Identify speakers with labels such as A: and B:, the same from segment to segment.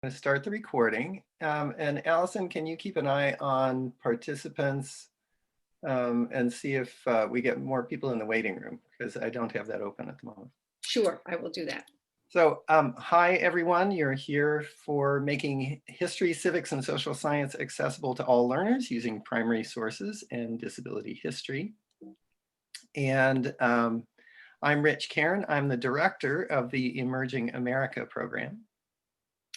A: I'm going to start the recording. And Allison, can you keep an eye on participants and see if we get more people in the waiting room, because I don't have that open at the moment.
B: Sure, I will do that.
A: So hi, everyone. You're here for making history, civics, and social science accessible to all learners using primary sources and disability history. And I'm Rich Cairn. I'm the director of the Emerging America program.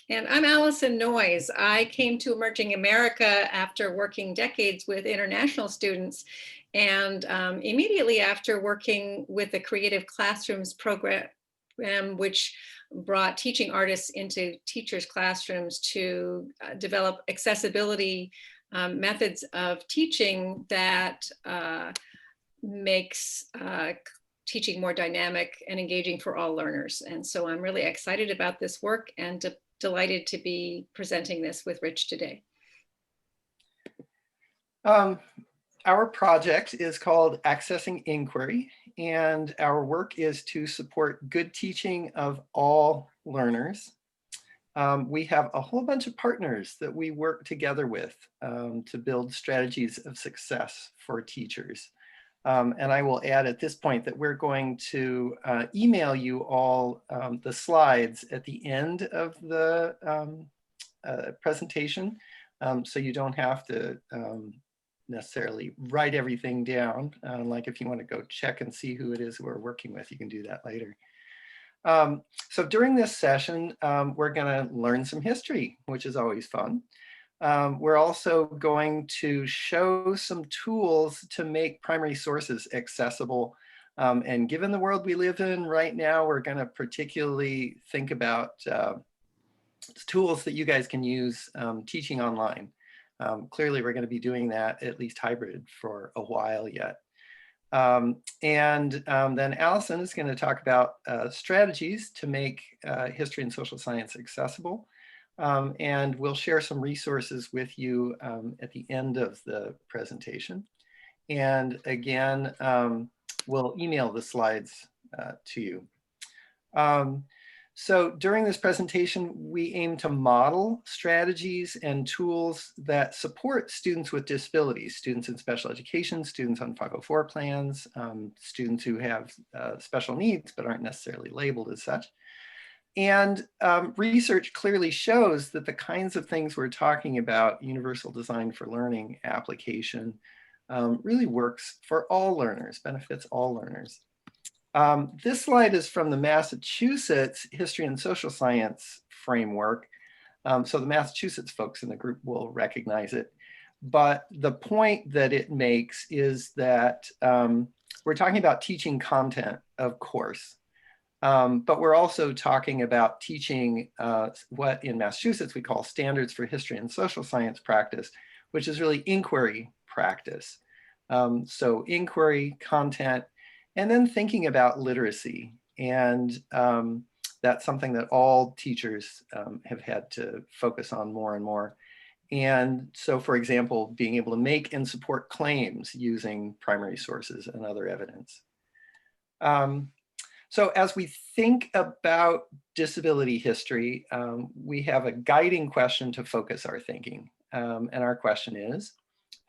B: And I'm Allison Noyes. I came to Emerging America after working decades with international students, and immediately after working with the Creative Classrooms program, which brought teaching artists into teachers' classrooms to develop accessibility methods of teaching that makes teaching more dynamic and engaging for all learners. And so I'm really excited about this work and delighted to be presenting this with Rich today.
A: Our project is called Accessing Inquiry, and our work is to support good teaching of all learners. We have a whole bunch of partners that we work together with to build strategies of success for teachers. And I will add at this point that we're going to email you all the slides at the end of the presentation, so you don't have to necessarily write everything down. Like if you want to go check and see who it is we're working with, you can do that later. So during this session, we're going to learn some history, which is always fun. We're also going to show some tools to make primary sources accessible. And given the world we live in right now, we're going to particularly think about tools that you guys can use teaching online. Clearly, we're going to be doing that, at least hybrid, for a while yet. Then Allison is going to talk about strategies to make history and social science accessible. And we'll share some resources with you at the end of the presentation. And again, we'll email the slides to you. So during this presentation, we aim to model strategies and tools that support students with disabilities, students in special education, students on 504 plans, students who have special needs but aren't necessarily labeled as such. And research clearly shows that the kinds of things we're talking about, universal design for learning application, really works for all learners, benefits all learners. This slide is from the Massachusetts History and Social Science framework. So the Massachusetts folks in the group will recognize it. But the point that it makes is that we're talking about teaching content, of course. But we're also talking about teaching what in Massachusetts we call standards for history and social science practice, which is really inquiry practice. So inquiry, content, and then thinking about literacy. And that's something that all teachers have had to focus on more and more. And so, for example, being able to make and support claims using primary sources and other evidence. So as we think about disability history, we have a guiding question to focus our thinking. And our question is,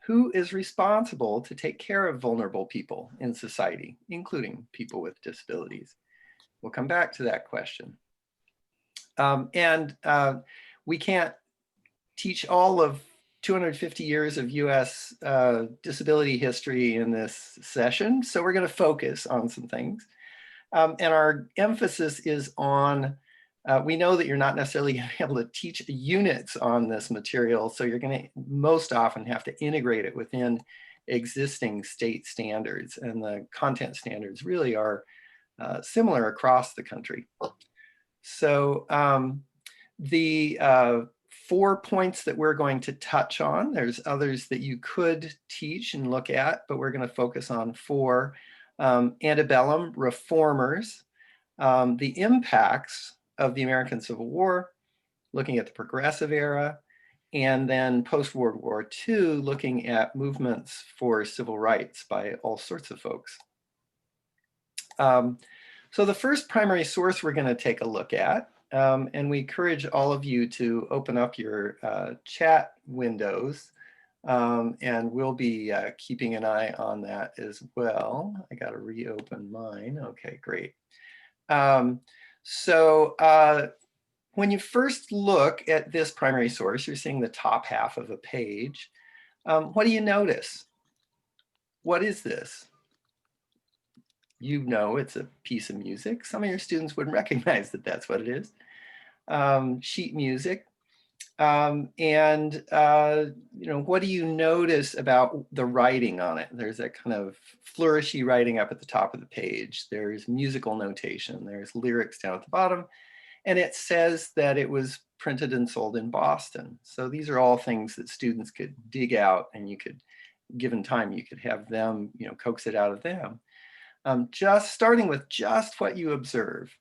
A: who is responsible to take care of vulnerable people in society, including people with disabilities? We'll come back to that question. We can't teach all of 250 years of US disability history in this session, so we're going to focus on some things. And our emphasis is on, we know that you're not necessarily going to be able to teach units on this material, so you're going to most often have to integrate it within existing state standards, and the content standards really are similar across the country. So the 4 points that we're going to touch on, there's others that you could teach and look at, but we're going to focus on 4. Antebellum reformers, the impacts of the American Civil War, looking at the progressive era, and then post-World War II, looking at movements for civil rights by all sorts of folks. So the first primary source we're going to take a look at And we encourage all of you to open up your chat windows, and we'll be keeping an eye on that as well. I got to reopen mine. Okay, great. When you first look at this primary source, you're seeing the top half of a page. What do you notice? What is this? You know it's a piece of music. Some of your students wouldn't recognize that that's what it is. Sheet music. You know, what do you notice about the writing on it? There's that kind of flourishy writing up at the top of the page. There's musical notation. There's lyrics down at the bottom. And it says that it was printed and sold in Boston. So these are all things that students could dig out, and you could, given time, you could have them, you know, coax it out of them. Just starting with just what you observe.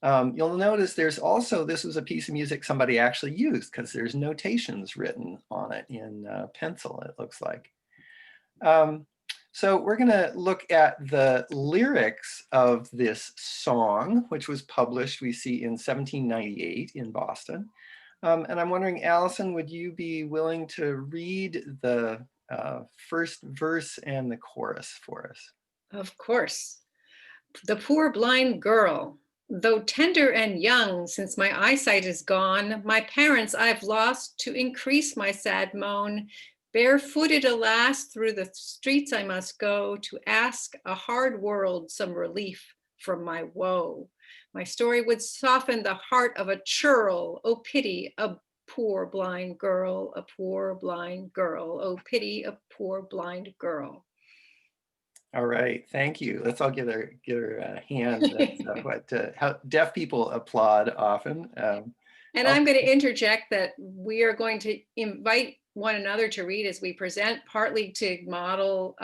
A: You'll notice there's also, this was a piece of music somebody actually used, because there's notations written on it in pencil, it looks like. So we're gonna look at the lyrics of this song, which was published, we see, in 1798 in Boston. And I'm wondering, Allison, would you be willing to read the first verse and the chorus for us?
B: Of course. The poor blind girl, though tender and young, since my eyesight is gone, my parents I've lost to increase my sad moan. Barefooted, alas, through the streets I must go to ask a hard world some relief from my woe. My story would soften the heart of a churl. Oh, pity a poor blind girl, a poor blind girl. Oh, pity a poor blind girl.
A: All right, thank you. Let's all give her a hand. That's how deaf people applaud often.
B: And I'm going to interject that we are going to invite one another to read as we present, partly to model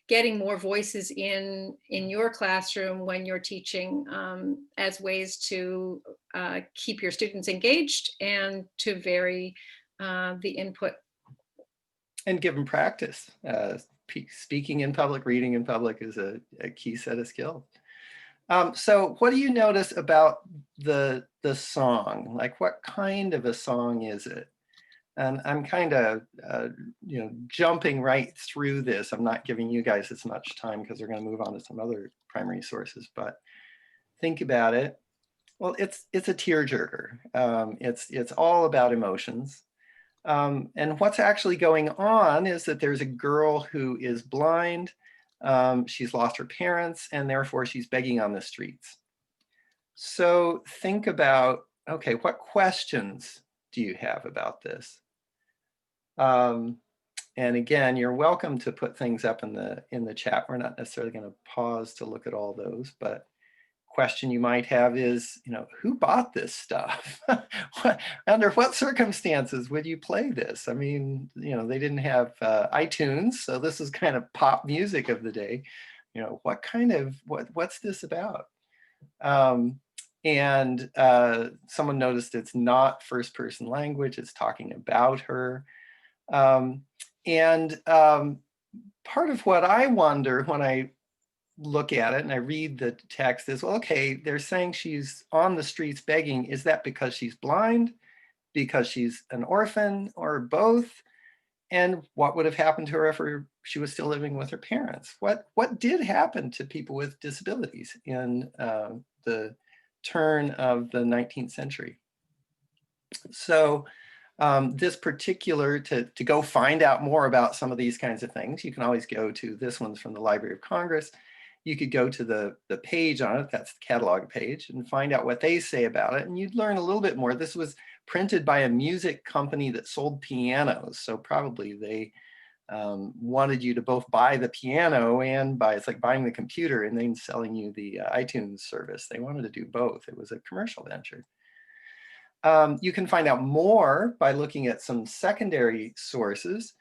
B: getting more voices in your classroom when you're teaching, as ways to keep your students engaged and to vary the input.
A: And give them practice. Speaking in public, reading in public is a key set of skills. So what do you notice about the song? Like, what kind of a song is it? And I'm kind of, you know, jumping right through this. I'm not giving you guys as much time because we're going to move on to some other primary sources, but think about it. Well, it's a tearjerker. It's all about emotions. And what's actually going on is that there's a girl who is blind. She's lost her parents, and therefore she's begging on the streets. So think about, okay, what questions do you have about this? And again, you're welcome to put things up in the chat. We're not necessarily going to pause to look at all those, but question you might have is, you know, who bought this stuff? Under what circumstances would you play this? I mean, you know, they didn't have iTunes, so this is kind of pop music of the day. You know, what's this about? Someone noticed it's not first person language, it's talking about her. Part of what I wonder when I look at it and I read the text is, well, okay, they're saying she's on the streets begging. Is that because she's blind, because she's an orphan, or both? And what would have happened to her if she was still living with her parents? What did happen to people with disabilities in the turn of the 19th century? So this particular, to go find out more about some of these kinds of things, you can always go to, this one's from the Library of Congress. You could go to the page on it, that's the catalog page, and find out what they say about it, and you'd learn a little bit more. This was printed by a music company that sold pianos, so probably they wanted you to both buy the piano and it's like buying the computer and then selling you the iTunes service. They wanted to do both. It was a commercial venture. You can find out more by looking at some secondary sources.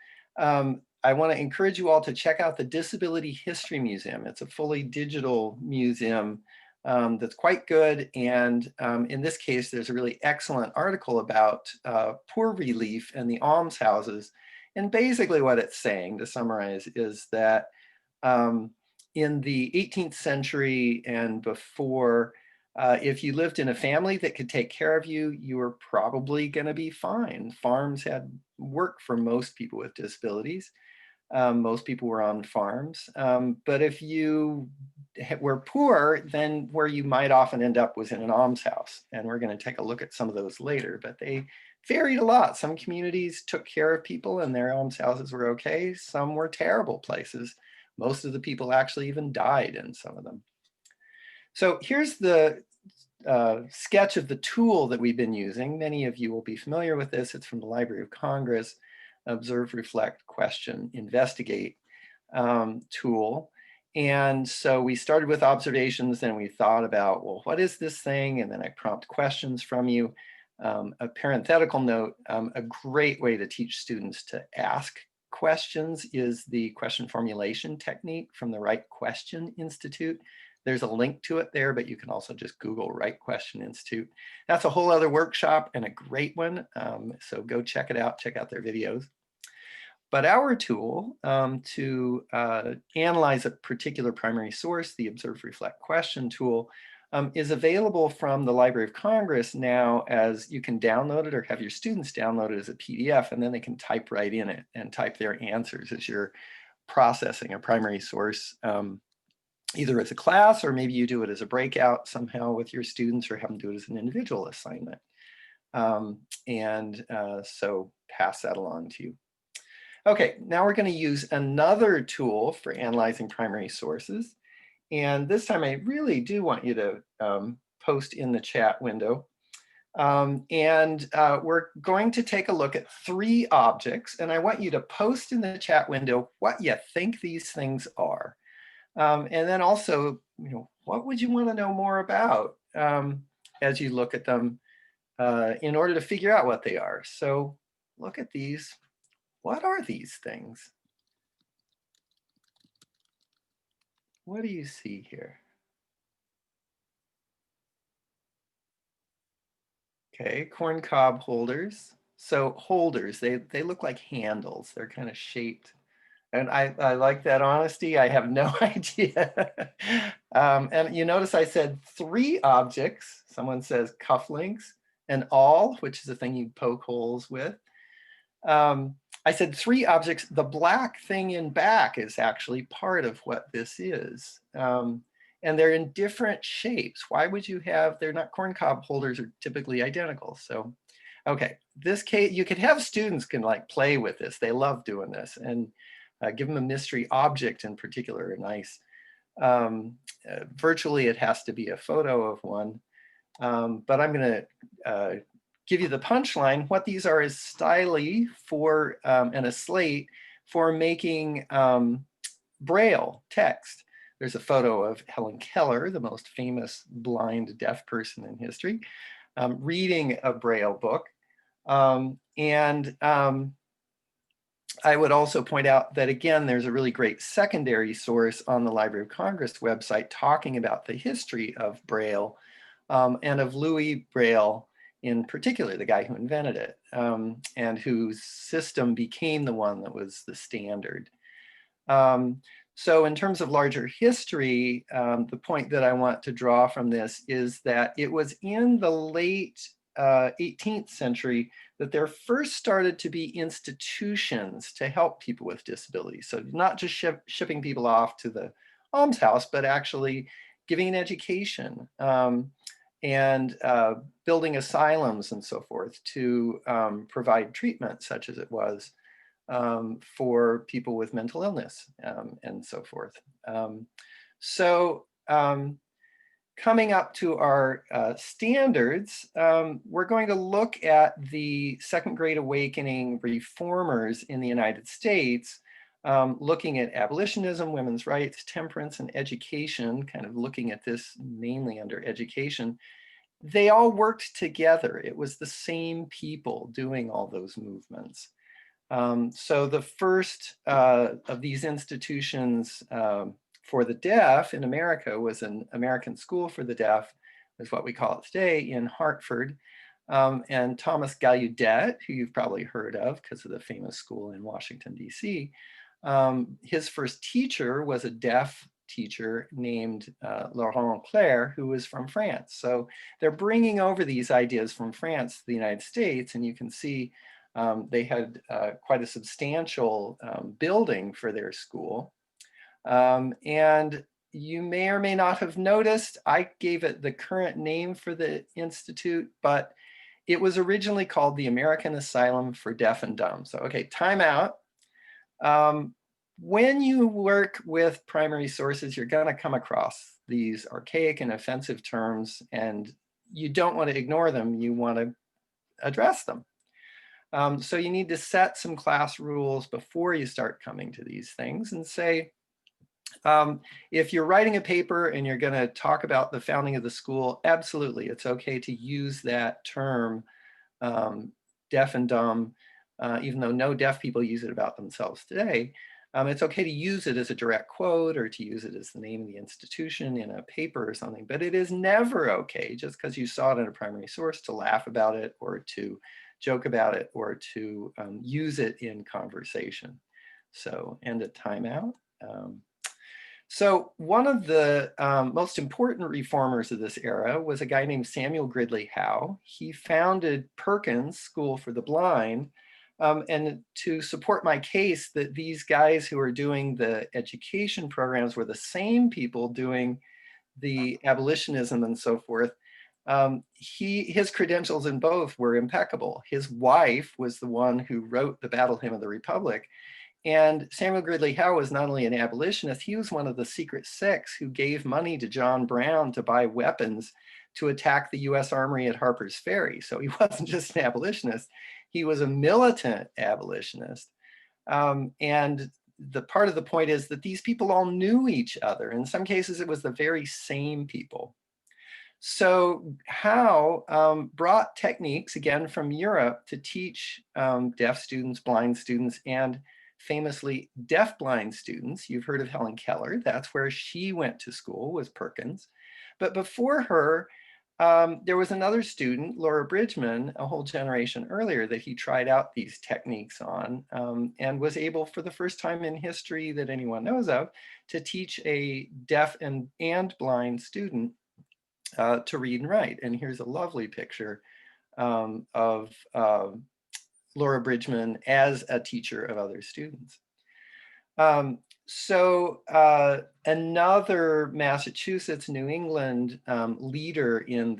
A: I want to encourage you all to check out the Disability History Museum. It's a fully digital museum that's quite good. And in this case, there's a really excellent article about poor relief and the almshouses. And basically what it's saying, to summarize, is that in the 18th century and before, If you lived in a family that could take care of you, you were probably going to be fine. Farms had work for most people with disabilities. Most people were on farms. But if you were poor, then where you might often end up was in an almshouse. And we're going to take a look at some of those later, but they varied a lot. Some communities took care of people and their almshouses were okay. Some were terrible places. Most of the people actually even died in some of them. So here's the sketch of the tool that we've been using. Many of you will be familiar with this. It's from the Library of Congress, Observe, Reflect, Question, Investigate tool. And so we started with observations, then we thought about, well, what is this thing? And then I prompt questions from you. A parenthetical note, a great way to teach students to ask questions is the question formulation technique from the Right Question Institute. There's a link to it there, but you can also just Google Right Question Institute. That's a whole other workshop and a great one. So go check it out, check out their videos. But our tool to analyze a particular primary source, the Observe, Reflect, Question tool, is available from the Library of Congress now, as you can download it or have your students download it as a PDF, and then they can type right in it and type their answers as you're processing a primary source, either as a class, or maybe you do it as a breakout somehow with your students, or have them do it as an individual assignment. So pass that along to you. Okay, now we're going to use another tool for analyzing primary sources. And this time I really do want you to post in the chat window. We're going to take a look at 3 objects, and I want you to post in the chat window what you think these things are. And then also, what would you want to know more about as you look at them in order to figure out what they are? So look at these. What are these things? What do you see here? Okay, corn cob holders. So holders, they look like handles. They're kind of shaped. And I like that honesty. I have no idea. And you notice I said 3 objects. Someone says cufflinks, and awl, which is a thing you poke holes with. I said 3 objects. The black thing in back is actually part of what this is. And they're in different shapes. Why would you have, they're not corn cob holders are typically identical. So, okay, this case, you could have students can like play with this. They love doing this, and give them a mystery object in particular, a nice, virtually it has to be a photo of one. But I'm gonna give you the punchline. What these are is styli for, and a slate for making Braille text. There's a photo of Helen Keller, the most famous blind deaf person in history, reading a Braille book. I would also point out that, again, there's a really great secondary source on the Library of Congress website talking about the history of Braille and of Louis Braille in particular, the guy who invented it, and whose system became the one that was the standard. So in terms of larger history, the point that I want to draw from this is that it was in the late 18th century that there first started to be institutions to help people with disabilities. So not just shipping people off to the almshouse, but actually giving an education and building asylums and so forth to provide treatment, such as it was for people with mental illness and so forth. Coming up to our standards, we're going to look at the Second Great Awakening reformers in the United States, looking at abolitionism, women's rights, temperance, and education, kind of looking at this mainly under education. They all worked together. It was the same people doing all those movements. So the first of these institutions for the deaf in America was an American School for the Deaf, is what we call it today, in Hartford. And Thomas Gallaudet, who you've probably heard of because of the famous school in Washington, D.C., his first teacher was a deaf teacher named Laurent Claire, who was from France. So they're bringing over these ideas from France to the United States, and you can see they had quite a substantial building for their school. And you may or may not have noticed, I gave it the current name for the institute, but it was originally called the American Asylum for Deaf and Dumb. So, okay, time out. When you work with primary sources, you're going to come across these archaic and offensive terms, and you don't want to ignore them. You want to address them. So you need to set some class rules before you start coming to these things and say, if you're writing a paper and you're going to talk about the founding of the school, absolutely, it's okay to use that term, deaf and dumb, even though no deaf people use it about themselves today. It's okay to use it as a direct quote or to use it as the name of the institution in a paper or something, but it is never okay, just because you saw it in a primary source, to laugh about it or to joke about it or to use it in conversation. So end of timeout. So one of the most important reformers of this era was a guy named Samuel Gridley Howe. He founded Perkins School for the Blind. And to support my case that these guys who are doing the education programs were the same people doing the abolitionism and so forth, his credentials in both were impeccable. His wife was the one who wrote the Battle Hymn of the Republic. And Samuel Gridley Howe was not only an abolitionist, he was one of the Secret Six who gave money to John Brown to buy weapons to attack the US Armory at Harper's Ferry. So he wasn't just an abolitionist, he was a militant abolitionist. And the part of the point is that these people all knew each other. In some cases, it was the very same people. So Howe brought techniques, again, from Europe to teach deaf students, blind students, and famously deaf-blind students. You've heard of Helen Keller. That's where she went to school, was Perkins. But before her, there was another student, Laura Bridgman, a whole generation earlier, that he tried out these techniques on and was able, for the first time in history that anyone knows of, to teach a deaf and blind student to read and write. And here's a lovely picture of Laura Bridgman as a teacher of other students. Another Massachusetts, New England leader in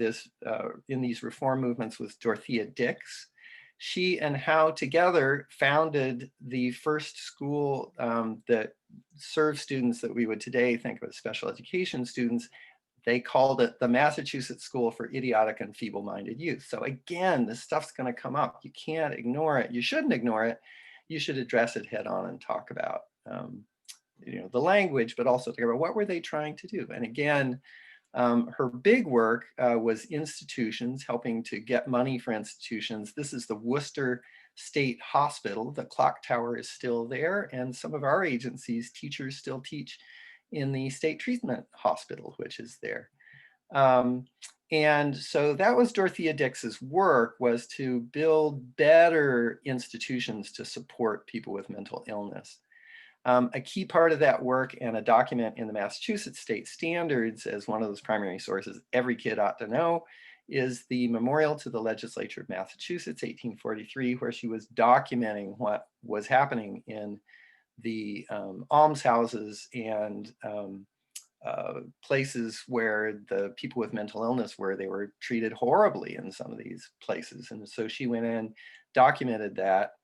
A: these reform movements was Dorothea Dix. She and Howe together founded the first school that served students that we would today think of as special education students. They called it the Massachusetts School for Idiotic and Feeble-Minded Youth. So again, this stuff's going to come up. You can't ignore it. You shouldn't ignore it. You should address it head on and talk about the language, but also talk about what were they trying to do. And again, her big work was institutions, helping to get money for institutions. This is the Worcester State Hospital. The clock tower is still there, and some of our agencies, teachers still teach in the State Treatment Hospital, which is there. And so that was Dorothea Dix's work, was to build better institutions to support people with mental illness. A key part of that work, and a document in the Massachusetts State Standards as one of those primary sources every kid ought to know, is the Memorial to the Legislature of Massachusetts, 1843, where she was documenting what was happening in the almshouses and places where the people with mental illness were. They were treated horribly in some of these places. And so she went in, documented that,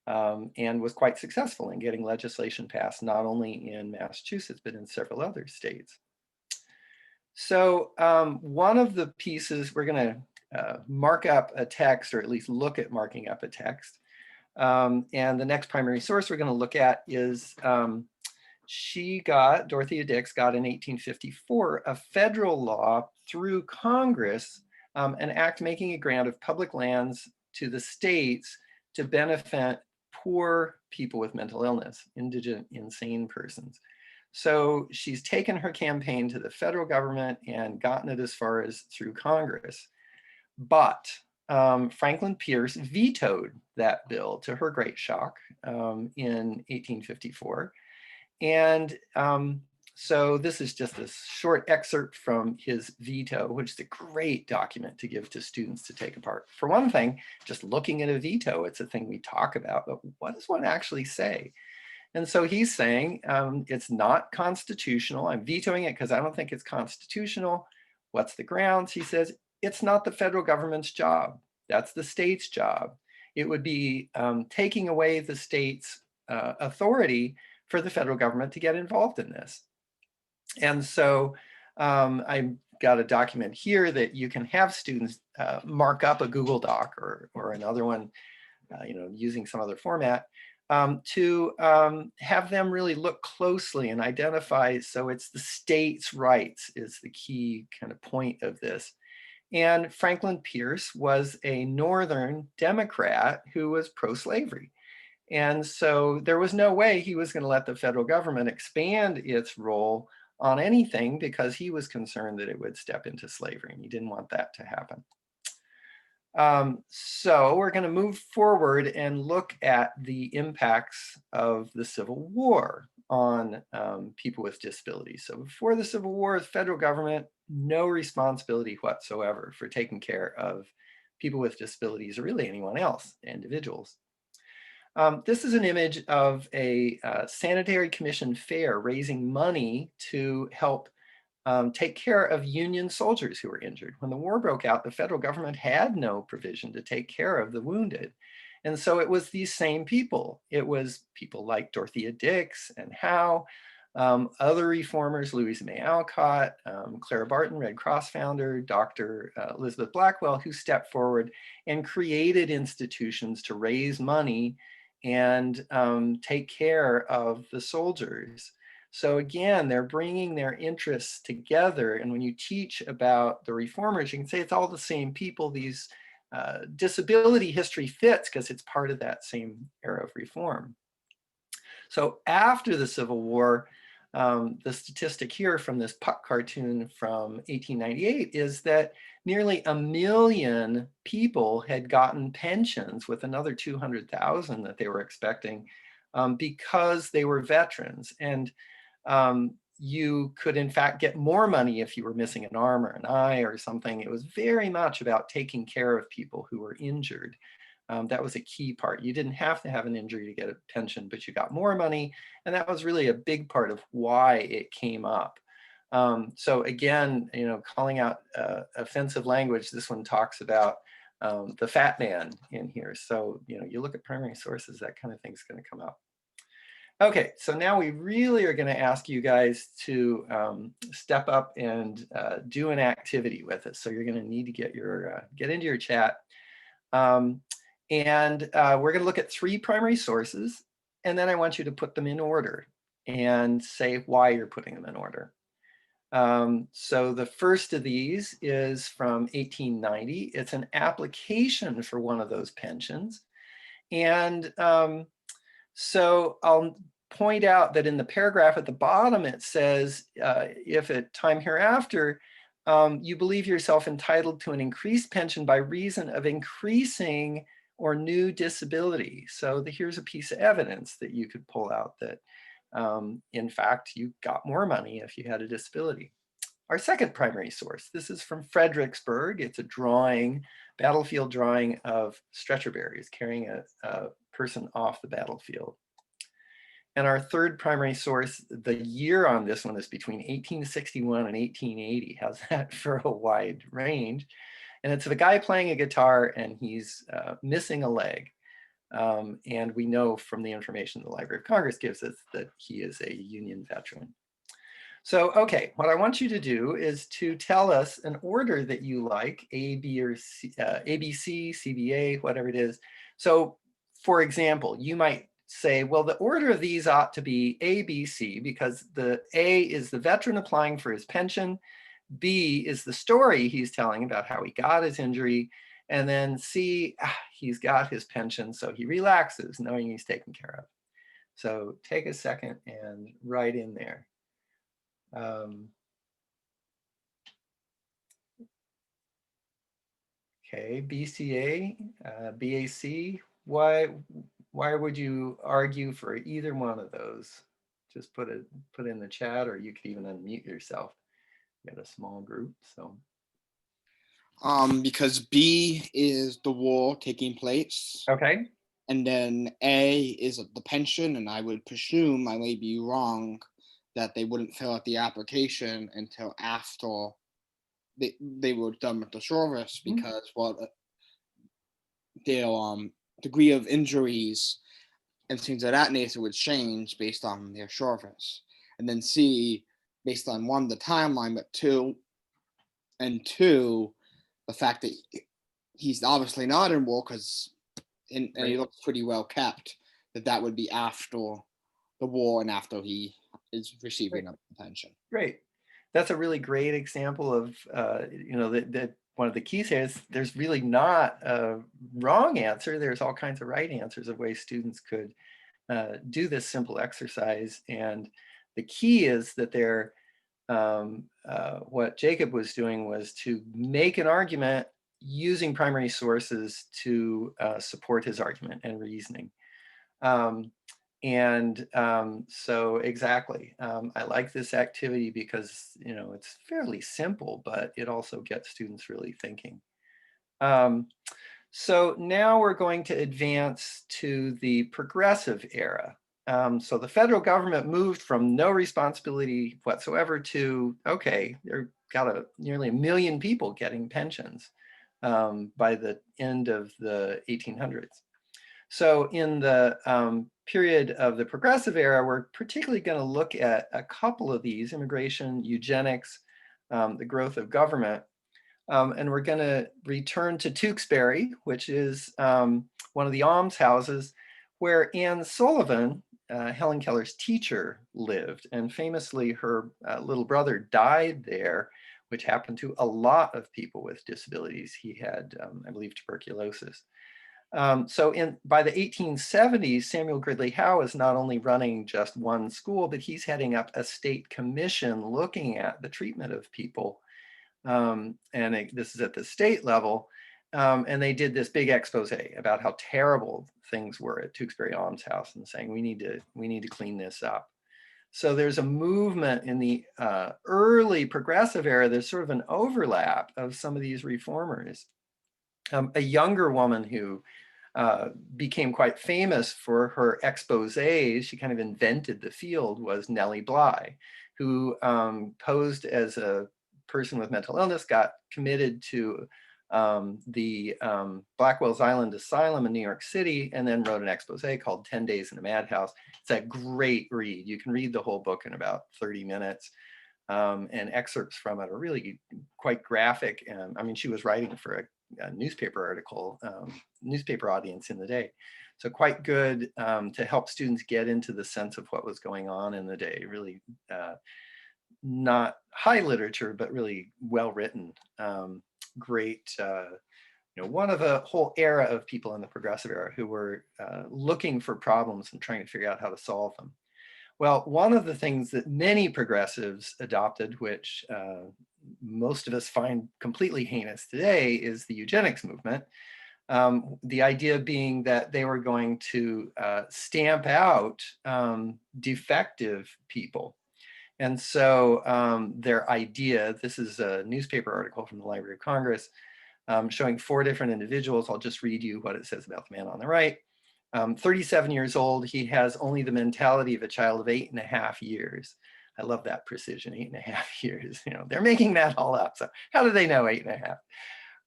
A: and was quite successful in getting legislation passed, not only in Massachusetts, but in several other states. So one of the pieces, we're going to mark up a text, or at least look at marking up a text. And the next primary source we're going to look at is Dorothea Dix got in 1854 a federal law through Congress, an act making a grant of public lands to the states to benefit poor people with mental illness, indigent, insane persons. So she's taken her campaign to the federal government and gotten it as far as through Congress. But Franklin Pierce vetoed that bill, to her great shock, in 1854. And So this is just a short excerpt from his veto, which is a great document to give to students to take apart. For one thing, just looking at a veto, it's a thing we talk about, but what does one actually say? And so he's saying it's not constitutional. I'm vetoing it because I don't think it's constitutional. What's the grounds? He says, it's not the federal government's job. That's the state's job. It would be taking away the state's authority for the federal government to get involved in this. And so I got a document here that you can have students mark up a Google Doc or another one, using some other format to have them really look closely and identify. So it's the state's rights is the key kind of point of this. And Franklin Pierce was a Northern Democrat who was pro-slavery. And so there was no way he was going to let the federal government expand its role on anything because he was concerned that it would step into slavery, and he didn't want that to happen. So we're going to move forward and look at the impacts of the Civil War on people with disabilities. So before the Civil War, the federal government, no responsibility whatsoever for taking care of people with disabilities or really anyone else, individuals. This is an image of a sanitary commission fair raising money to help take care of Union soldiers who were injured. When the war broke out, the federal government had no provision to take care of the wounded. And so it was these same people. It was people like Dorothea Dix and Howe, other reformers, Louisa May Alcott, Clara Barton, Red Cross founder, Dr. Elizabeth Blackwell, who stepped forward and created institutions to raise money and take care of the soldiers. So again, they're bringing their interests together. And when you teach about the reformers, you can say it's all the same people. These disability history fits because it's part of that same era of reform. So after the Civil War, the statistic here from this Puck cartoon from 1898 is that nearly 1 million people had gotten pensions with another 200,000 that they were expecting because they were veterans. And you could in fact get more money if you were missing an arm or an eye or something. It was very much about taking care of people who were injured. That was a key part. You didn't have to have an injury to get a pension, but you got more money. And that was really a big part of why it came up. So again, calling out offensive language, this one talks about the fat man in here. So, you look at primary sources, that kind of thing's going to come up. Okay, so now we really are going to ask you guys to step up and do an activity with us. So you're going to need to get into your chat. And we're going to look at 3 primary sources, and then I want you to put them in order and say why you're putting them in order. So the first of these is from 1890. It's an application for one of those pensions. And so I'll point out that in the paragraph at the bottom, it says, if at time hereafter, you believe yourself entitled to an increased pension by reason of increasing or new disability. So here's a piece of evidence that you could pull out that, in fact, you got more money if you had a disability. Our second primary source, this is from Fredericksburg. It's a drawing, battlefield drawing of stretcher bearers carrying a person off the battlefield. And our third primary source, the year on this one is between 1861 and 1880. How's that for a wide range? And it's of a guy playing a guitar and he's missing a leg. And we know from the information the Library of Congress gives us that he is a Union veteran. So, okay, what I want you to do is to tell us an order that you like, A, B, or C, ABC, CBA, whatever it is. So, for example, you might say, well, the order of these ought to be A, B, C, because the A is the veteran applying for his pension, B is the story he's telling about how he got his injury, and then C, he's got his pension, so he relaxes knowing he's taken care of. So take a second and write in there. Okay, BCA, BAC, why would you argue for either one of those? just put in the chat, or you could even unmute yourself. You got a small group, so.
C: Because B is the war taking place.
A: Okay.
C: And then A is the pension, and I would presume, I may be wrong, that they wouldn't fill out the application until after they were done with the service, because their degree of injuries and things of that nature would change based on their service. And then C, based on one, the timeline, but two, the fact that he's obviously not in war, because and he looks pretty well kept, that would be after the war and after he is receiving a pension.
A: Great. That's a really great example of, that one of the keys here is there's really not a wrong answer. There's all kinds of right answers of ways students could do this simple exercise. And the key is that they're, what Jacob was doing was to make an argument using primary sources to support his argument and reasoning. So exactly, I like this activity because, it's fairly simple, but it also gets students really thinking. So now we're going to advance to the progressive era. So the federal government moved from no responsibility whatsoever to, okay, they've got nearly 1 million people getting pensions by the end of the 1800s. So in the period of the progressive era, we're particularly going to look at a couple of these: immigration, eugenics, the growth of government. And we're going to return to Tewksbury, which is one of the almshouses where Anne Sullivan, Helen Keller's teacher, lived. And famously, her little brother died there, which happened to a lot of people with disabilities. He had, I believe, tuberculosis. By the 1870s, Samuel Gridley Howe is not only running just one school, but he's heading up a state commission looking at the treatment of people. This is at the state level. And they did this big expose about how terrible things were at Tewksbury Almshouse, and saying we need to clean this up. So there's a movement in the early progressive era. There's sort of an overlap of some of these reformers. A younger woman who became quite famous for her exposés, she kind of invented the field, was Nellie Bly, who posed as a person with mental illness, got committed to the Blackwell's Island Asylum in New York City, and then wrote an exposé called 10 Days in a Madhouse. It's a great read. You can read the whole book in about 30 minutes. And excerpts from it are really quite graphic. And I mean, she was writing for a newspaper article, newspaper audience in the day. So quite good to help students get into the sense of what was going on in the day. Really not high literature, but really well written. Great, one of a whole era of people in the progressive era who were looking for problems and trying to figure out how to solve them. Well, one of the things that many progressives adopted, which most of us find completely heinous today, is the eugenics movement. The idea being that they were going to stamp out defective people. And so their idea, this is a newspaper article from the Library of Congress showing 4 different individuals. I'll just read you what it says about the man on the right. 37 years old, he has only the mentality of a child of 8.5 years. I love that precision, 8.5 years. They're making that all up. So how do they know 8.5?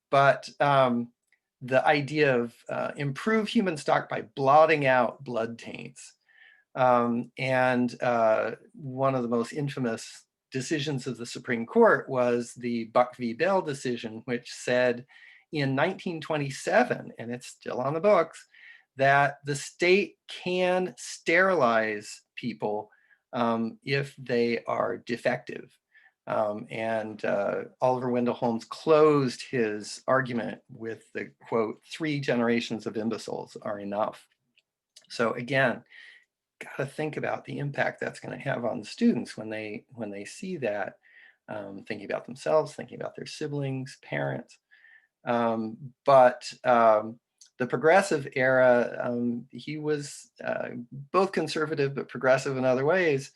A: But the idea of improve human stock by blotting out blood taints. One of the most infamous decisions of the Supreme Court was the Buck v. Bell decision, which said in 1927, and it's still on the books, that the state can sterilize people if they are defective. Oliver Wendell Holmes closed his argument with the quote, 3 generations of imbeciles are enough. So again, got to think about the impact that's going to have on students when they see that, thinking about themselves, thinking about their siblings, parents. the progressive era, he was both conservative but progressive in other ways.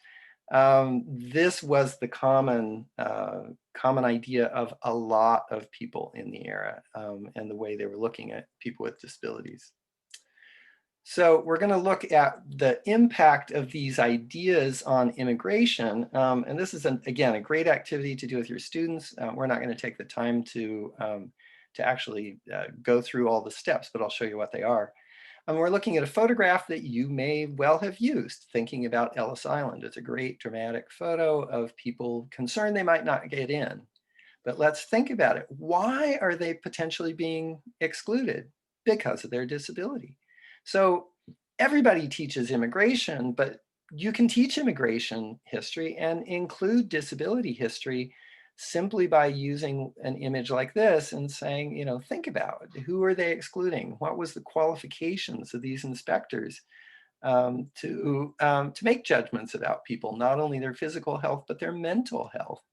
A: This was the common idea of a lot of people in the era, and the way they were looking at people with disabilities. So we're going to look at the impact of these ideas on immigration. And this is, again, a great activity to do with your students. We're not going to take the time to actually go through all the steps, but I'll show you what they are. We're looking at a photograph that you may well have used, thinking about Ellis Island. It's a great dramatic photo of people concerned they might not get in. But let's think about it. Why are they potentially being excluded? Because of their disability. So everybody teaches immigration, but you can teach immigration history and include disability history simply by using an image like this and saying, you know, think about it. Who are they excluding? What was the qualifications of these inspectors to make judgments about people, not only their physical health, but their mental health?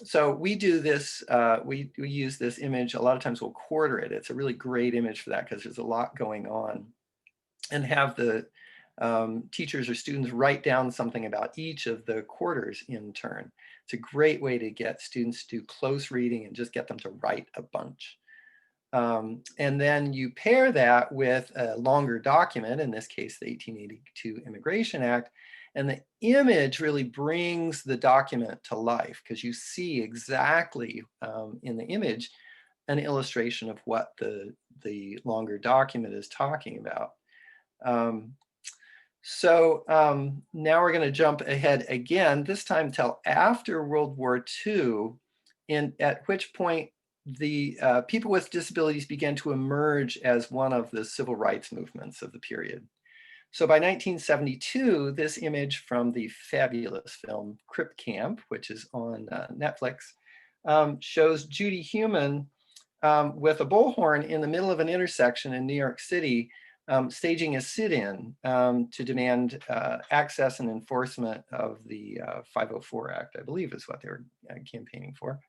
A: So we do this, we use this image, a lot of times we'll quarter it. It's a really great image for that because there's a lot going on, and have the teachers or students write down something about each of the quarters in turn. It's a great way to get students to do close reading and just get them to write a bunch. And then you pair that with a longer document, in this case, the 1882 Immigration Act, and the image really brings the document to life because you see exactly in the image an illustration of what the longer document is talking about. Now we're going to jump ahead again, this time till after World War II, at which point the people with disabilities began to emerge as one of the civil rights movements of the period. So by 1972, this image from the fabulous film Crip Camp, which is on Netflix, shows Judy Heumann with a bullhorn in the middle of an intersection in New York City, staging a sit-in to demand access and enforcement of the 504 Act, I believe is what they were campaigning for.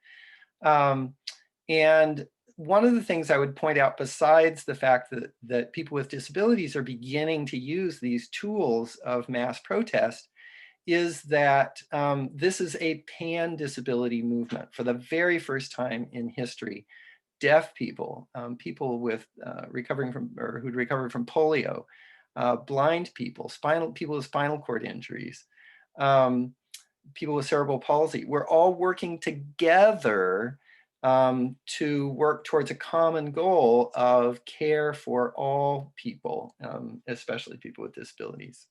A: And one of the things I would point out, besides the fact that people with disabilities are beginning to use these tools of mass protest, is that this is a pan-disability movement. For the very first time in history, deaf people, people with recovering from, or who'd recovered from polio, blind people, people with spinal cord injuries, people with cerebral palsy, we're all working together to work towards a common goal of care for all people, especially people with disabilities.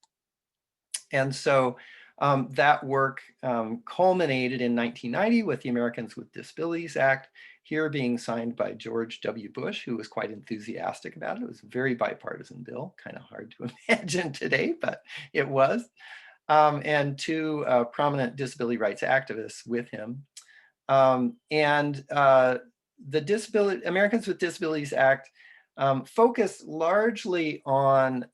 A: And so that work culminated in 1990 with the Americans with Disabilities Act, here being signed by George W. Bush, who was quite enthusiastic about it. It was a very bipartisan bill, kind of hard to imagine today, but it was. And two prominent disability rights activists with him. The Americans with Disabilities Act focused largely on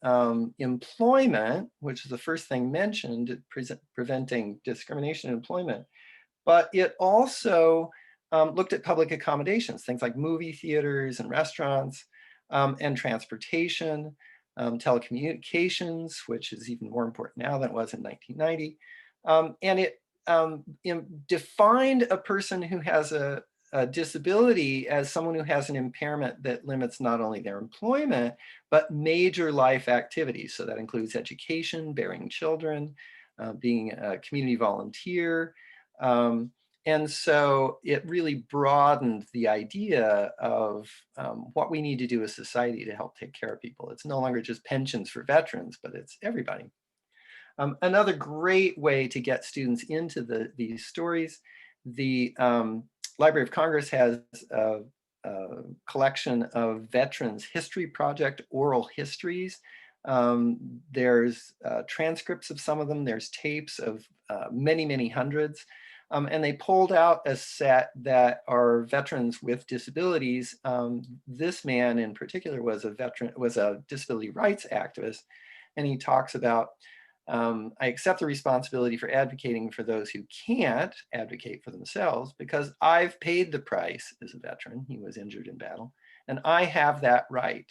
A: employment, which is the first thing mentioned, preventing discrimination in employment. But it also looked at public accommodations, things like movie theaters and restaurants, and transportation, telecommunications, which is even more important now than it was in 1990. And it defined a person who has a disability as someone who has an impairment that limits not only their employment, but major life activities. So that includes education, bearing children, being a community volunteer. And so it really broadened the idea of what we need to do as society to help take care of people. It's no longer just pensions for veterans, but it's everybody. Another great way to get students into these stories, the Library of Congress has a collection of Veterans History Project oral histories. There's transcripts of some of them. There's tapes of many, many hundreds. And they pulled out a set that are veterans with disabilities. This man in particular was a disability rights activist. And he talks about, I accept the responsibility for advocating for those who can't advocate for themselves because I've paid the price as a veteran. He was injured in battle. and I have that right.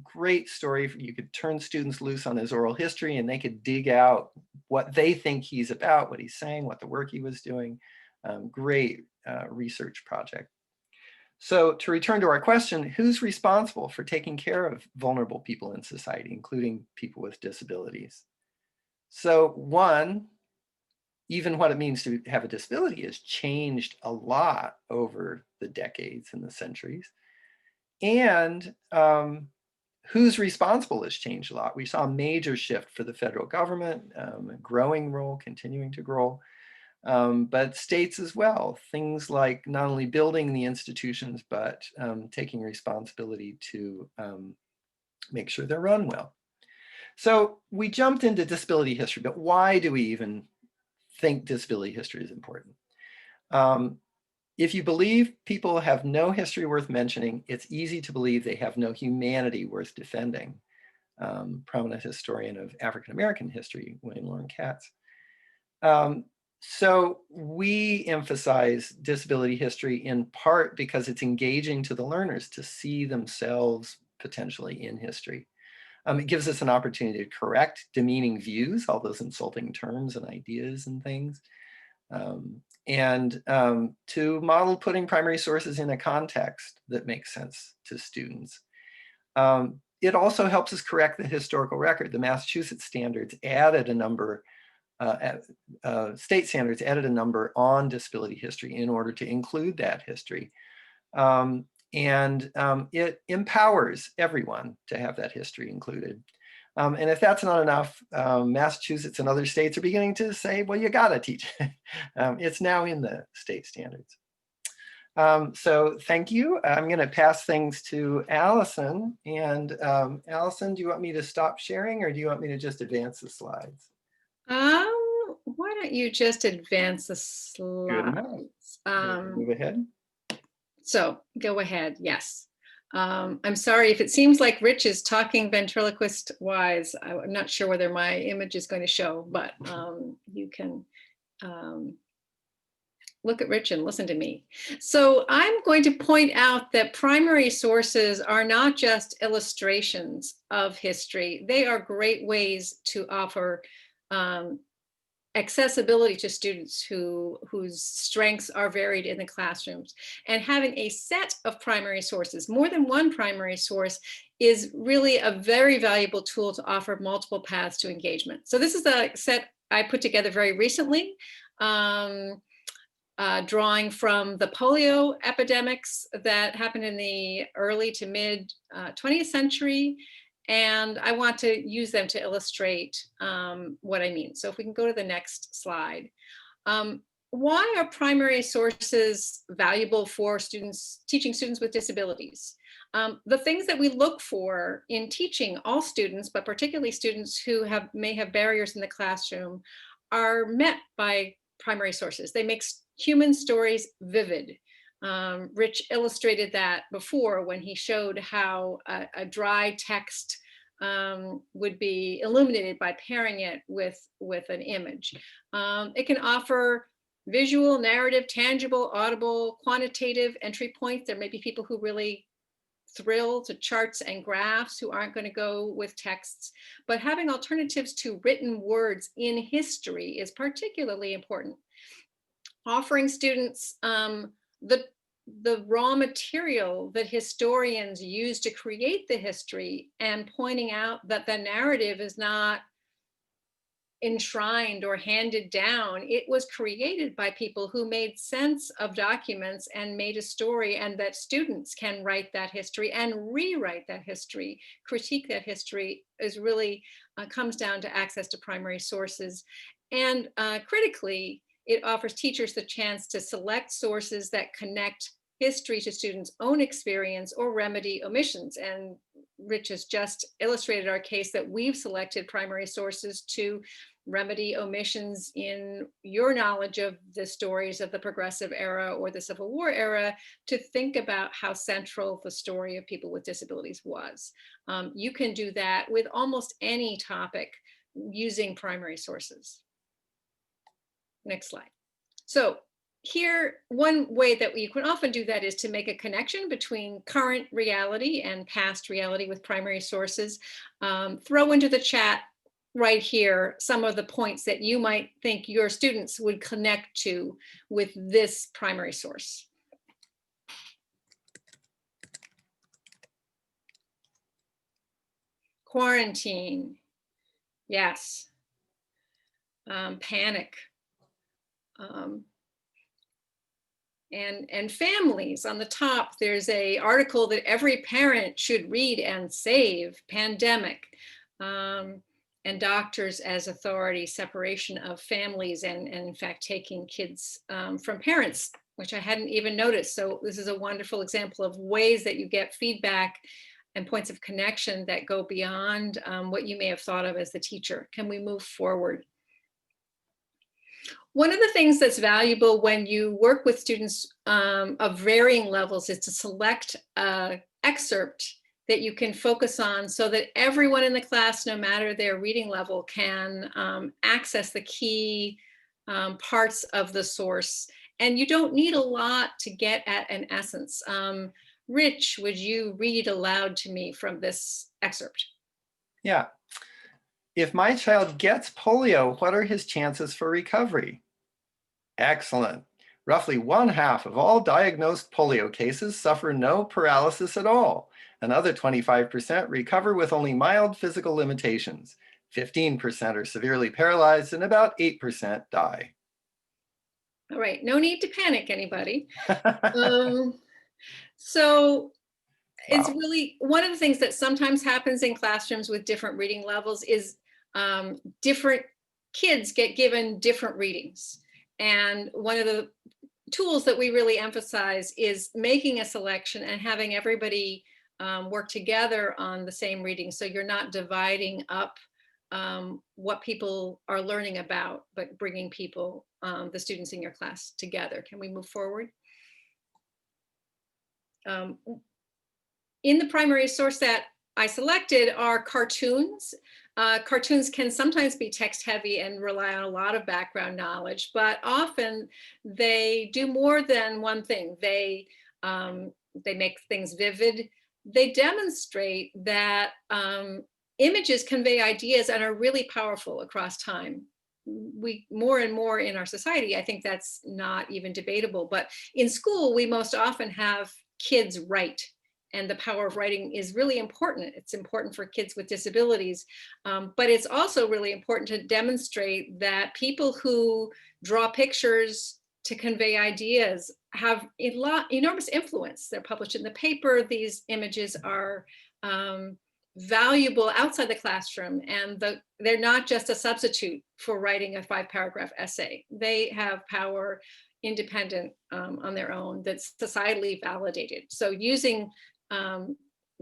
A: Great story. You could turn students loose on his oral history and they could dig out what they think he's about, what he's saying, what the work he was doing. Great research project. So to return to our question, who's responsible for taking care of vulnerable people in society, including people with disabilities? So one, even what it means to have a disability has changed a lot over the decades and the centuries. And who's responsible has changed a lot. We saw a major shift for the federal government, a growing role, continuing to grow, but states as well. Things like not only building the institutions, but taking responsibility to make sure they're run well. So we jumped into disability history, but why do we even think disability history is important? If you believe people have no history worth mentioning, it's easy to believe they have no humanity worth defending. Prominent historian of African-American history, William Loren Katz. So we emphasize disability history in part because it's engaging to the learners to see themselves potentially in history. It gives us an opportunity to correct demeaning views, all those insulting terms and ideas and things. And to model putting primary sources in a context that makes sense to students. It also helps us correct the historical record. The Massachusetts standards added a number, state standards added a number on disability history in order to include that history. It empowers everyone to have that history included. And if that's not enough, Massachusetts and other states are beginning to say, well, you gotta teach it. It's now in the state standards. So thank you. I'm gonna pass things to Allison. And Allison, do you want me to stop sharing or do you want me to just advance the slides?
B: Why don't you just advance the
A: Good enough.
B: slides?
A: Move ahead.
B: So go ahead, yes. I'm sorry if it seems like Rich is talking ventriloquist wise. I'm not sure whether my image is going to show, but you can look at Rich and listen to me. So I'm going to point out that primary sources are not just illustrations of history. They are great ways to offer accessibility to students whose strengths are varied in the classrooms. And having a set of primary sources, more than one primary source, is really a very valuable tool to offer multiple paths to engagement. So this is a set I put together very recently, drawing from the polio epidemics that happened in the early to mid 20th century. And I want to use them to illustrate what I mean. So if we can go to the next slide. Why are primary sources valuable for students, teaching students with disabilities? The things that we look for in teaching all students, but particularly students who may have barriers in the classroom, are met by primary sources. They make human stories vivid. Rich illustrated that before when he showed how a dry text would be illuminated by pairing it with an image. It can offer visual, narrative, tangible, audible, quantitative entry points. There may be people who really thrill to charts and graphs who aren't going to go with texts, but having alternatives to written words in history is particularly important. Offering students the raw material that historians use to create the history and pointing out that the narrative is not enshrined or handed down. It was created by people who made sense of documents and made a story, and that students can write that history and rewrite that history, critique that history, is really comes down to access to primary sources. And critically, it offers teachers the chance to select sources that connect history to students' own experience or remedy omissions. And Rich has just illustrated our case that we've selected primary sources to remedy omissions in your knowledge of the stories of the Progressive era or the Civil War era, to think about how central the story of people with disabilities was. You can do that with almost any topic using primary sources. Next slide. So here, one way that we can often do that is to make a connection between current reality and past reality with primary sources. Throw into the chat right here some of the points that you might think your students would connect to with this primary source. Quarantine, yes. Panic. And families. On the top, there's a article that every parent should read and save, pandemic. And doctors as authority, separation of families, and in fact, taking kids from parents, which I hadn't even noticed. So this is a wonderful example of ways that you get feedback and points of connection that go beyond what you may have thought of as the teacher. Can we move forward? One of the things that's valuable when you work with students of varying levels is to select an excerpt that you can focus on so that everyone in the class, no matter their reading level, can access the key parts of the source. And you don't need a lot to get at an essence. Rich, would you read aloud to me from this excerpt?
A: Yeah. If my child gets polio, what are his chances for recovery? Excellent. Roughly 1/2 of all diagnosed polio cases suffer no paralysis at all. Another 25% recover with only mild physical limitations. 15% are severely paralyzed and about 8% die.
B: All right, no need to panic, anybody. So it's really one of the things that sometimes happens in classrooms with different reading levels is different kids get given different readings. And one of the tools that we really emphasize is making a selection and having everybody work together on the same reading. So you're not dividing up what people are learning about, but bringing people, the students in your class together. Can we move forward? In the primary source that I selected are cartoons. Cartoons can sometimes be text heavy and rely on a lot of background knowledge, but often they do more than one thing. They make things vivid. They demonstrate that images convey ideas and are really powerful across time. We more and more in our society, I think that's not even debatable, but in school, we most often have kids write. And the power of writing is really important. It's important for kids with disabilities, but it's also really important to demonstrate that people who draw pictures to convey ideas have enormous influence. They're published in the paper. These images are valuable outside the classroom, and they're not just a substitute for writing a 5-paragraph essay. They have power independent on their own that's societally validated. So using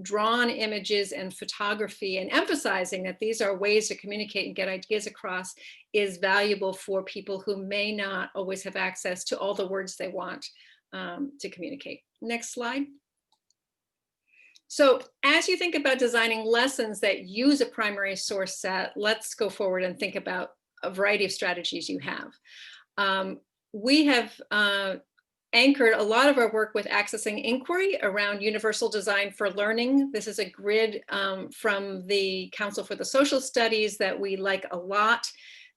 B: drawn images and photography and emphasizing that these are ways to communicate and get ideas across is valuable for people who may not always have access to all the words they want to communicate. Next slide. So as you think about designing lessons that use a primary source set, let's go forward and think about a variety of strategies you have. We have anchored a lot of our work with accessing inquiry around universal design for learning. This is a grid from the Council for the Social Studies that we like a lot.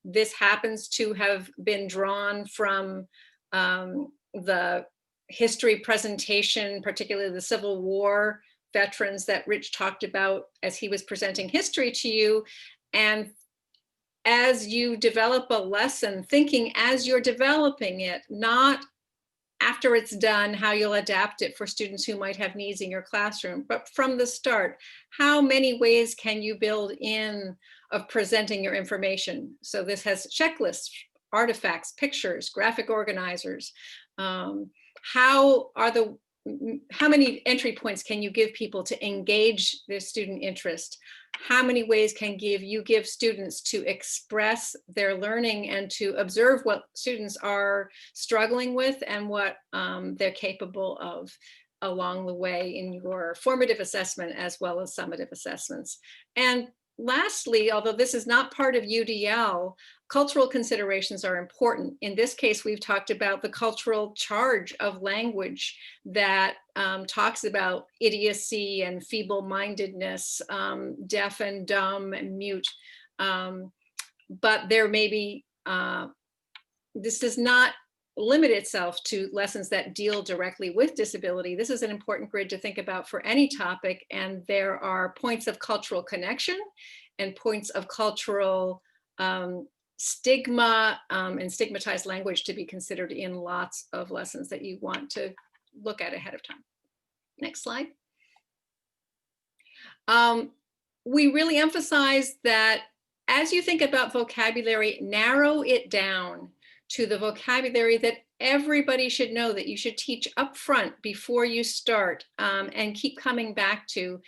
B: This happens to have been drawn from the history presentation, particularly the Civil War veterans that Rich talked about as he was presenting history to you. And as you develop a lesson, thinking as you're developing it, not after it's done, how you'll adapt it for students who might have needs in your classroom, but from the start, how many ways can you build in of presenting your information? So this has checklists, artifacts, pictures, graphic organizers. How many entry points can you give people to engage their student interest? How many ways can you give students to express their learning and to observe what students are struggling with and what they're capable of along the way in your formative assessment as well as summative assessments? And lastly, although this is not part of UDL, cultural considerations are important. In this case, we've talked about the cultural charge of language that talks about idiocy and feeble-mindedness, deaf and dumb and mute. But there may be, this does not limit itself to lessons that deal directly with disability. This is an important grid to think about for any topic, and there are points of cultural connection and points of cultural stigma and stigmatized language to be considered in lots of lessons that you want to look at ahead of time. Next slide. We really emphasize that as you think about vocabulary, narrow it down to the vocabulary that everybody should know, that you should teach up front before you start, and keep coming back to,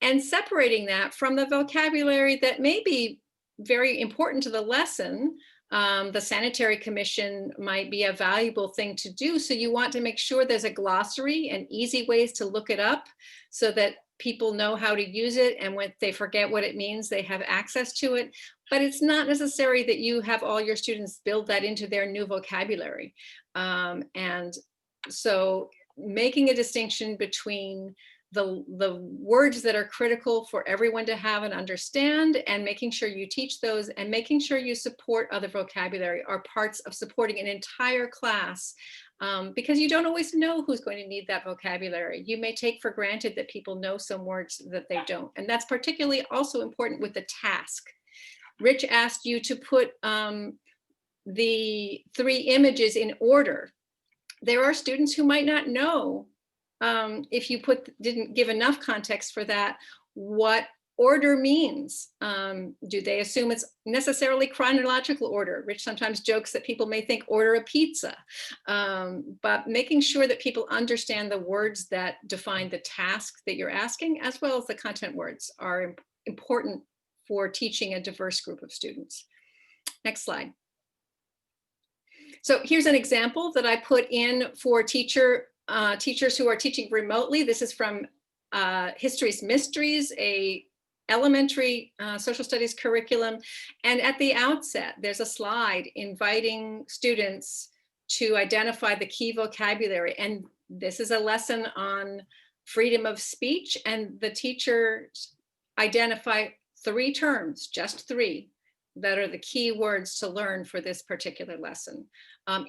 B: and separating that from the vocabulary that may be very important to the lesson. The Sanitary Commission might be a valuable thing to do. So you want to make sure there's a glossary and easy ways to look it up so that people know how to use it, and when they forget what it means, they have access to it. But it's not necessary that you have all your students build that into their new vocabulary. And so making a distinction between the words that are critical for everyone to have and understand, and making sure you teach those, and making sure you support other vocabulary are parts of supporting an entire class, because you don't always know who's going to need that vocabulary. You may take for granted that people know some words that they don't. And that's particularly also important with the task. Rich asked you to put the 3 images in order. There are students who might not know, if you didn't give enough context for that, what order means. Do they assume it's necessarily chronological order? Rich sometimes jokes that people may think order a pizza, but making sure that people understand the words that define the task that you're asking, as well as the content words, are important for teaching a diverse group of students. Next slide. So here's an example that I put in for teachers who are teaching remotely. This is from History's Mysteries, a elementary social studies curriculum. And at the outset, there's a slide inviting students to identify the key vocabulary. And this is a lesson on freedom of speech. And the teachers identify 3 terms, just 3, that are the key words to learn for this particular lesson.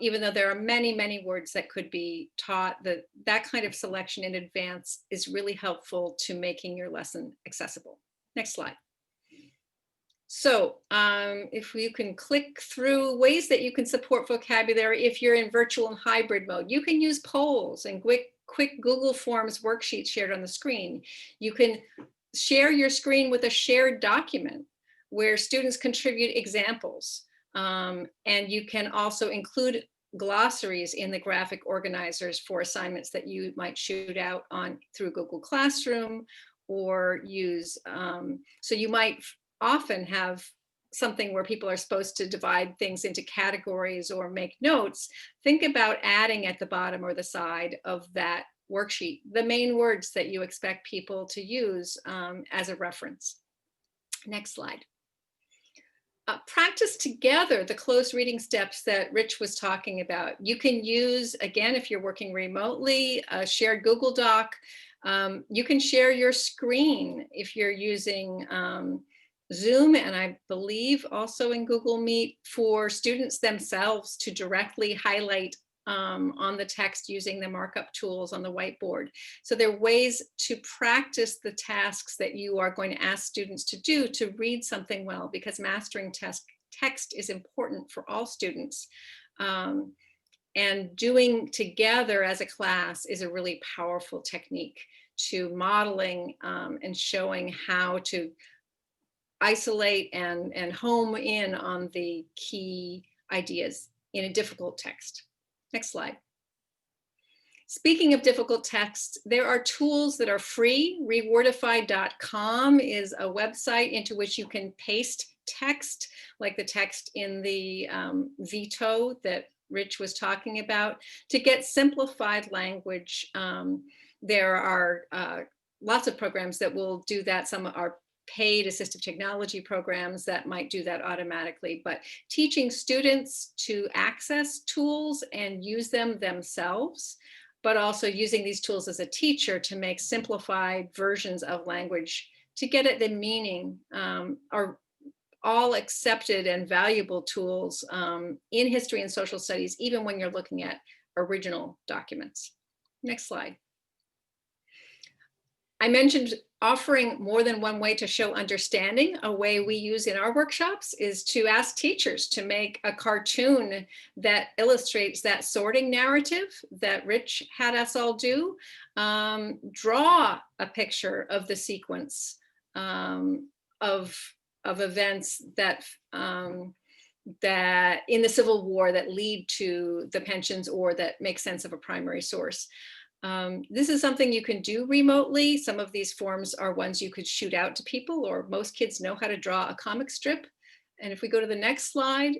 B: Even though there are many, many words that could be taught, that kind of selection in advance is really helpful to making your lesson accessible. Next slide. So if you can click through ways that you can support vocabulary if you're in virtual and hybrid mode, you can use polls and quick Google Forms worksheets shared on the screen. You can share your screen with a shared document where students contribute examples. And you can also include glossaries in the graphic organizers for assignments that you might shoot out through Google Classroom, or use, so you might often have something where people are supposed to divide things into categories or make notes. Think about adding at the bottom or the side of that worksheet the main words that you expect people to use as a reference. Next slide. Practice together the close reading steps that Rich was talking about. You can use, again, if you're working remotely, a shared Google Doc. You can share your screen if you're using Zoom, and I believe also in Google Meet, for students themselves to directly highlight on the text using the markup tools on the whiteboard. So there are ways to practice the tasks that you are going to ask students to do to read something well, because mastering text is important for all students. And doing together as a class is a really powerful technique to modeling and showing how to isolate and home in on the key ideas in a difficult text. Next slide. Speaking of difficult texts, there are tools that are free. Rewordify.com is a website into which you can paste text, like the text in the veto that Rich was talking about, to get simplified language. There are lots of programs that will do that. Some are paid assistive technology programs that might do that automatically, but teaching students to access tools and use them themselves, but also using these tools as a teacher to make simplified versions of language to get at the meaning, are all accepted and valuable tools in history and social studies, even when you're looking at original documents. Next slide. I mentioned offering more than one way to show understanding. A way we use in our workshops is to ask teachers to make a cartoon that illustrates that sorting narrative that Rich had us all do. Draw a picture of the sequence of events that that in the Civil War that lead to the pensions or that make sense of a primary source. This is something you can do remotely. Some of these forms are ones you could shoot out to people, or most kids know how to draw a comic strip. And if we go to the next slide,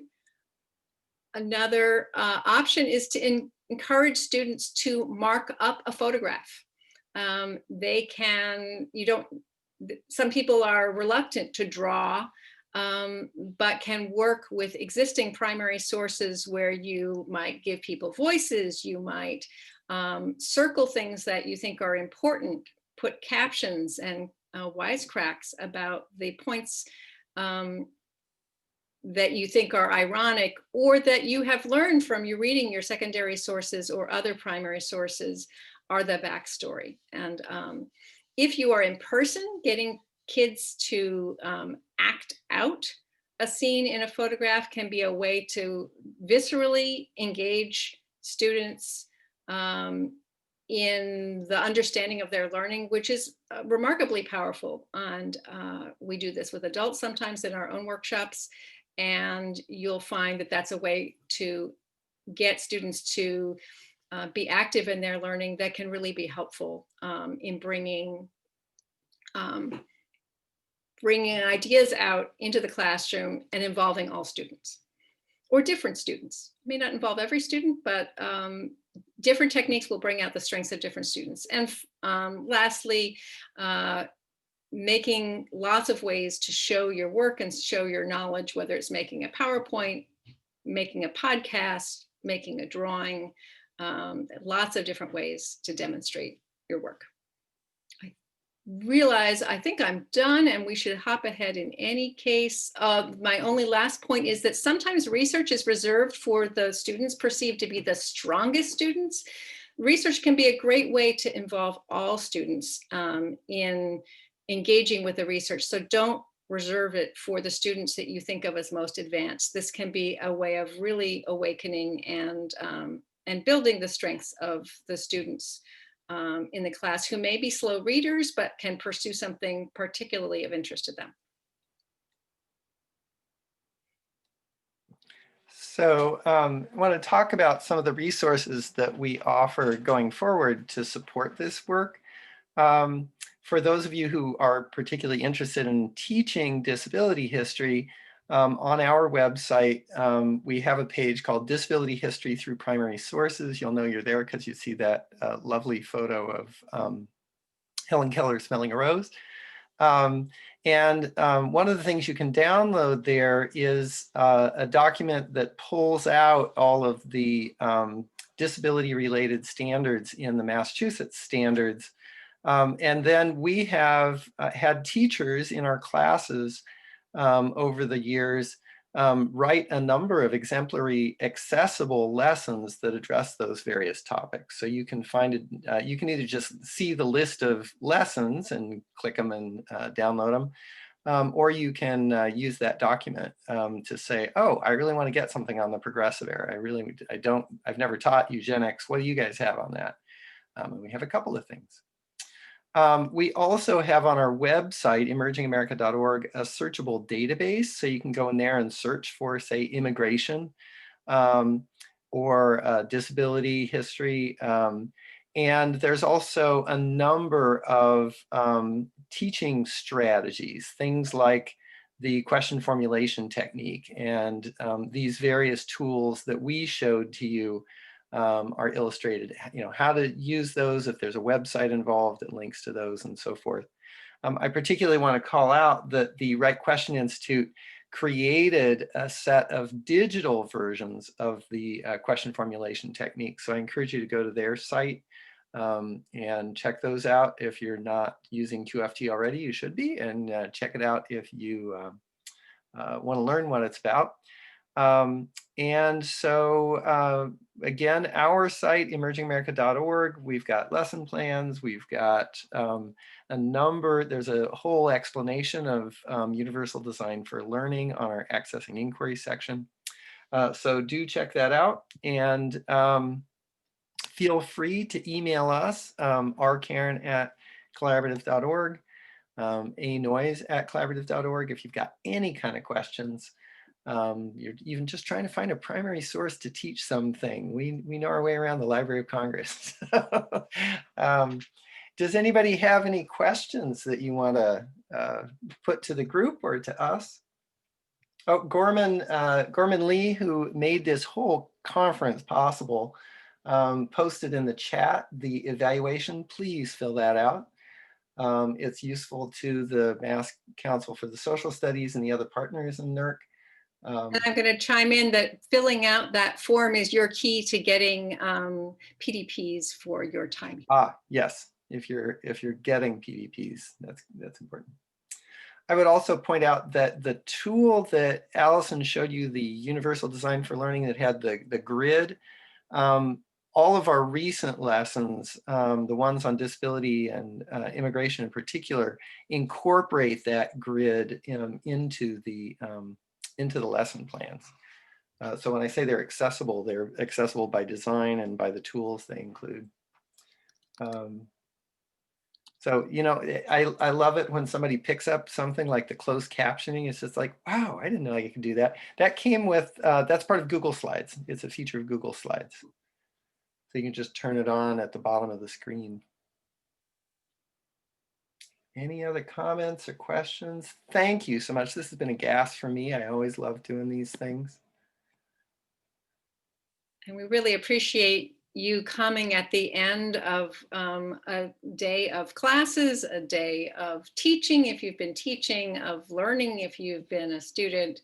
B: another option is to encourage students to mark up a photograph. They can, some people are reluctant to draw, but can work with existing primary sources where you might give people voices, you might circle things that you think are important, put captions and wisecracks about the points that you think are ironic or that you have learned from you reading your secondary sources or other primary sources are the backstory. And if you are in person, getting kids to act out a scene in a photograph can be a way to viscerally engage students in the understanding of their learning, which is remarkably powerful. And we do this with adults sometimes in our own workshops. And you'll find that that's a way to get students to be active in their learning that can really be helpful in bringing ideas out into the classroom and involving all students or different students. It may not involve every student, but different techniques will bring out the strengths of different students. And lastly, making lots of ways to show your work and show your knowledge, whether it's making a PowerPoint, making a podcast, making a drawing, lots of different ways to demonstrate your work. I realize I think I'm done and we should hop ahead in any case. My only last point is that sometimes research is reserved for the students perceived to be the strongest students. Research can be a great way to involve all students in engaging with the research. So don't reserve it for the students that you think of as most advanced. This can be a way of really awakening and building the strengths of the students in the class who may be slow readers, but can pursue something particularly of interest to them.
A: So I want to talk about some of the resources that we offer going forward to support this work. For those of you who are particularly interested in teaching disability history, on our website, we have a page called Disability History Through Primary Sources. You'll know you're there because you see that lovely photo of Helen Keller smelling a rose. One of the things you can download there is a document that pulls out all of the disability-related standards in the Massachusetts standards. And then we have had teachers in our classes over the years write a number of exemplary accessible lessons that address those various topics. So you can find it, you can either just see the list of lessons and click them and download them, or you can use that document to say, oh, I really want to get something on the progressive era. I've never taught eugenics. What do you guys have on that? And we have a couple of things. We also have on our website, emergingamerica.org, a searchable database. So you can go in there and search for, say, immigration or disability history. And there's also a number of teaching strategies, things like the question formulation technique and these various tools that we showed to you are illustrated, how to use those, if there's a website involved that links to those and so forth. I particularly want to call out that the Right Question Institute created a set of digital versions of the question formulation technique. So I encourage you to go to their site and check those out. If you're not using QFT already, you should be, and check it out if you want to learn what it's about. And so again, our site, emergingamerica.org, we've got lesson plans, we've got a number, there's a whole explanation of universal design for learning on our accessing inquiry section. So do check that out, and feel free to email us, rkaren@collaborative.org, anoise@collaborative.org if you've got any kind of questions. You're even just trying to find a primary source to teach something. We know our way around the Library of Congress. Does anybody have any questions that you want to put to the group or to us? Oh, Gorman Lee, who made this whole conference possible, posted in the chat the evaluation. Please fill that out. It's useful to the Mass Council for the Social Studies and the other partners in NERC.
B: And I'm going to chime in that filling out that form is your key to getting PDPs for your time.
A: Yes, if you're getting PDPs, that's important. I would also point out that the tool that Allison showed you, the Universal Design for Learning that had the grid, all of our recent lessons, the ones on disability and immigration in particular, incorporate that grid into the lesson plans. So when I say they're accessible by design and by the tools they include. So, you know, I love it when somebody picks up something like the closed captioning. It's just like, wow, I didn't know you could do that. That came with, that's part of Google Slides. It's a feature of Google Slides. So you can just turn it on at the bottom of the screen. Any other comments or questions? Thank you so much. This has been a gas for me. I always love doing these things.
B: And we really appreciate you coming at the end of a day of classes, a day of teaching, if you've been teaching, of learning, if you've been a student.